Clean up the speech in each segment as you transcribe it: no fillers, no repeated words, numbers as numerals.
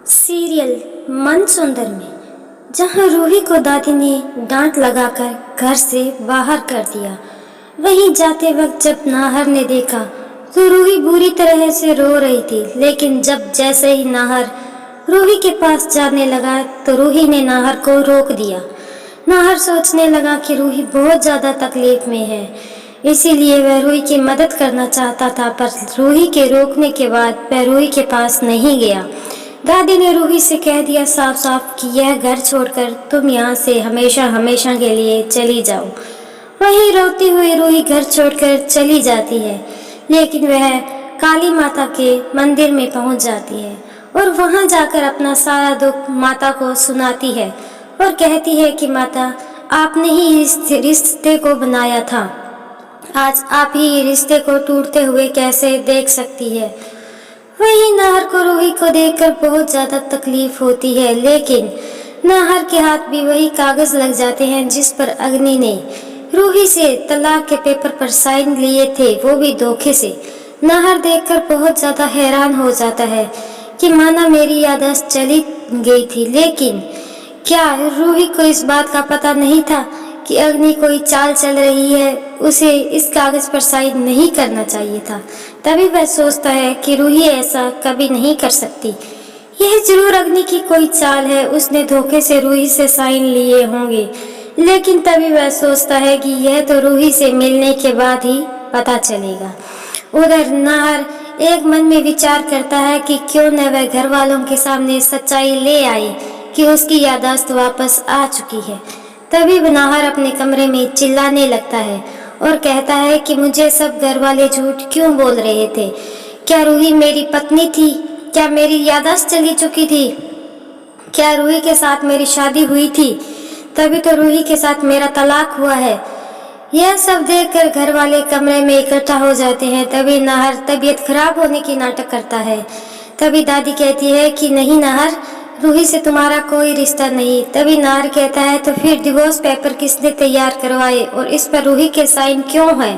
Serial मन सुंदर में जहां रूही को दादी ने डांट लगाकर घर से बाहर कर दिया, वहीं जाते वक्त जब नाहर ने देखा तो रूही बुरी तरह से रो रही थी। लेकिन जब जैसे ही नाहर रूही के पास जाने लगा तो रूही ने नाहर को रोक दिया। नाहर सोचने लगा कि रूही बहुत ज्यादा तकलीफ में है, इसीलिए वह रूही की मदद करना चाहता था, पर रूही के रोकने के बाद वह रूही के पास नहीं गया। दादी ने रूही से कह दिया साफ साफ कि यह घर छोड़कर तुम यहाँ से हमेशा हमेशा के लिए चली जाओ। वहीं रोती हुई रूही घर छोड़कर चली जाती है, लेकिन वह काली माता के मंदिर में पहुंच जाती है और वहां जाकर अपना सारा दुख माता को सुनाती है और कहती है कि माता, आपने ही इस रिश्ते को बनाया था, आज आप ही रिश्ते को टूटते हुए कैसे देख सकती है। वहीं नाहर को रूही को देखकर बहुत ज्यादा तकलीफ होती है, लेकिन नाहर के हाथ भी वही कागज लग जाते हैं जिस पर अग्नि ने रूही से तलाक के पेपर पर साइन लिए थे, वो भी धोखे से। नाहर देखकर बहुत ज्यादा हैरान हो जाता है कि माना मेरी याददाश्त चली गई थी, लेकिन क्या रूही को इस बात का पता नहीं था कि अग्नि कोई चाल चल रही है, उसे इस कागज पर साइन नहीं करना चाहिए था। तभी वह सोचता है कि रूही ऐसा कभी नहीं कर सकती, यह जरूर अग्नि की कोई चाल है, उसने धोखे से रूही से साइन लिए होंगे। लेकिन तभी वह सोचता है कि यह तो रूही से मिलने के बाद ही पता चलेगा। उधर नाहर एक मन में विचार करता है कि क्यों न वह घर वालों के सामने सच्चाई ले आए कि उसकी याददाश्त वापस आ चुकी है। तभी नाहर अपने कमरे में चिल्लाने लगता है और कहता है कि मुझे सब घर वाले झूठ क्यों बोल रहे थे। क्या रूही मेरी पत्नी थी? क्या मेरी याददाश्त चली चुकी थी? क्या रूही के साथ मेरी शादी हुई थी? तभी तो रूही के साथ मेरा तलाक हुआ है। यह सब देखकर घर वाले कमरे में इकट्ठा हो जाते हैं। तभी नाहर तबीयत खराब होने की नाटक करता है। तभी दादी कहती है कि नहीं नाहर, रूही से तुम्हारा कोई रिश्ता नहीं। तभी नाहर कहता है तो फिर डिवोर्स पेपर किसने तैयार करवाए और इस पर रूही के साइन क्यों है?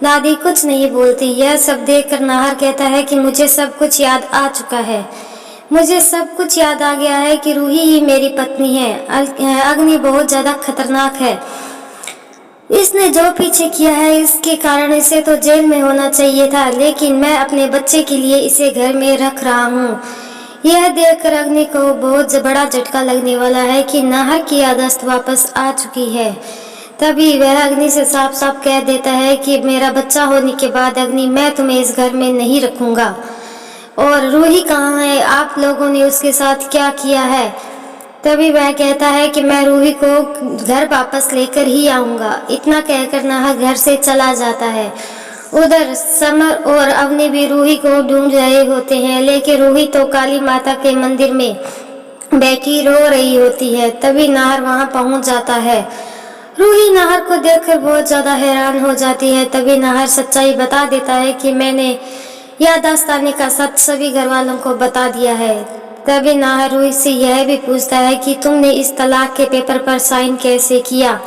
दादी कुछ नहीं बोलती। यह सब देखकर नाहर कहता है कि मुझे सब कुछ याद आ चुका है, मुझे सब कुछ याद आ गया है कि रूही ही मेरी पत्नी है। अग्नि बहुत ज्यादा खतरनाक है, इसने जो पीछे किया है इसके कारण इसे तो जेल में होना चाहिए था, लेकिन मैं अपने बच्चे के लिए इसे घर में रख रहा हूँ। यह देखकर अग्नि को बहुत बड़ा झटका लगने वाला है कि नाहर की याददाश्त वापस आ चुकी है। तभी वह अग्नि से साफ साफ कह देता है कि मेरा बच्चा होने के बाद अग्नि, मैं तुम्हें इस घर में नहीं रखूंगा। और रूही कहाँ है? आप लोगों ने उसके साथ क्या किया है? तभी वह कहता है कि मैं रूही को घर वापस लेकर ही आऊंगा। इतना कहकर नाहर घर से चला जाता है। उधर समर और अवनी भी रूही को ढूंढ रहे होते हैं, लेकिन रूही तो काली माता के मंदिर में बैठी रो रही होती है। तभी नाहर वहां पहुंच जाता है। रूही नाहर को देखकर बहुत ज्यादा हैरान हो जाती है। तभी नाहर सच्चाई बता देता है कि मैंने याददाश्त आने का सच सभी घर वालों को बता दिया है। तभी नाहर रूही से यह भी पूछता है कि तुमने इस तलाक के पेपर पर साइन कैसे किया?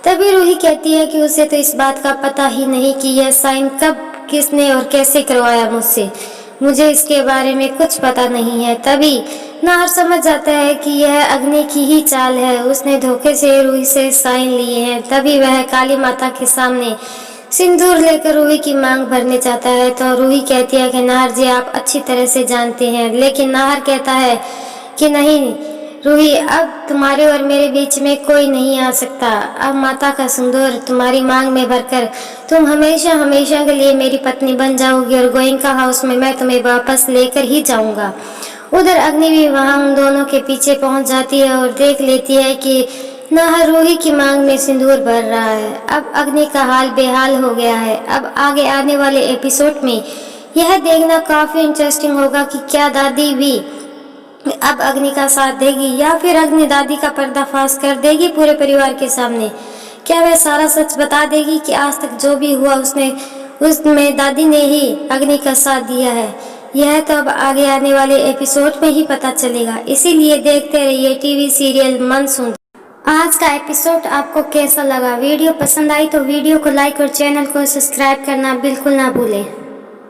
तभी रूही कहती है कि उसे तो इस बात का पता ही नहीं कि यह साइन कब, किसने और कैसे करवाया मुझसे, मुझे इसके बारे में कुछ पता नहीं है। तभी नाहर समझ जाता है कि यह अग्नि की ही चाल है, उसने धोखे से रूही से साइन लिए हैं। तभी वह काली माता के सामने सिंदूर लेकर रूही की मांग भरने चाहता है, तो रूही कहती है कि नाहर जी आप अच्छी तरह से जानते हैं। लेकिन नाहर कहता है कि नहीं रूही, अब तुम्हारे और मेरे बीच में कोई नहीं आ सकता। अब माता का सिंदूर तुम्हारी मांग में भरकर तुम हमेशा हमेशा के लिए मेरी पत्नी बन जाओगी और गोयनका हाउस में मैं तुम्हें वापस लेकर ही जाऊंगा। उधर अग्नि भी वहां उन दोनों के पीछे पहुंच जाती है और देख लेती है कि नाहर रूही की मांग में सिंदूर भर रहा है। अब अग्नि का हाल बेहाल हो गया है। अब आगे आने वाले एपिसोड में यह देखना काफी इंटरेस्टिंग होगा कि क्या दादी भी अब अग्नि का साथ देगी या फिर अग्नि दादी का पर्दाफाश कर देगी पूरे परिवार के सामने। क्या वह सारा सच बता देगी कि आज तक जो भी हुआ उसमें दादी ने ही अग्नि का साथ दिया है? यह तो अब आगे आने वाले एपिसोड में ही पता चलेगा। इसीलिए देखते रहिए टीवी सीरियल मन सुंदर। आज का एपिसोड आपको कैसा लगा? वीडियो पसंद आई तो वीडियो को लाइक और चैनल को सब्सक्राइब करना बिल्कुल ना भूलें।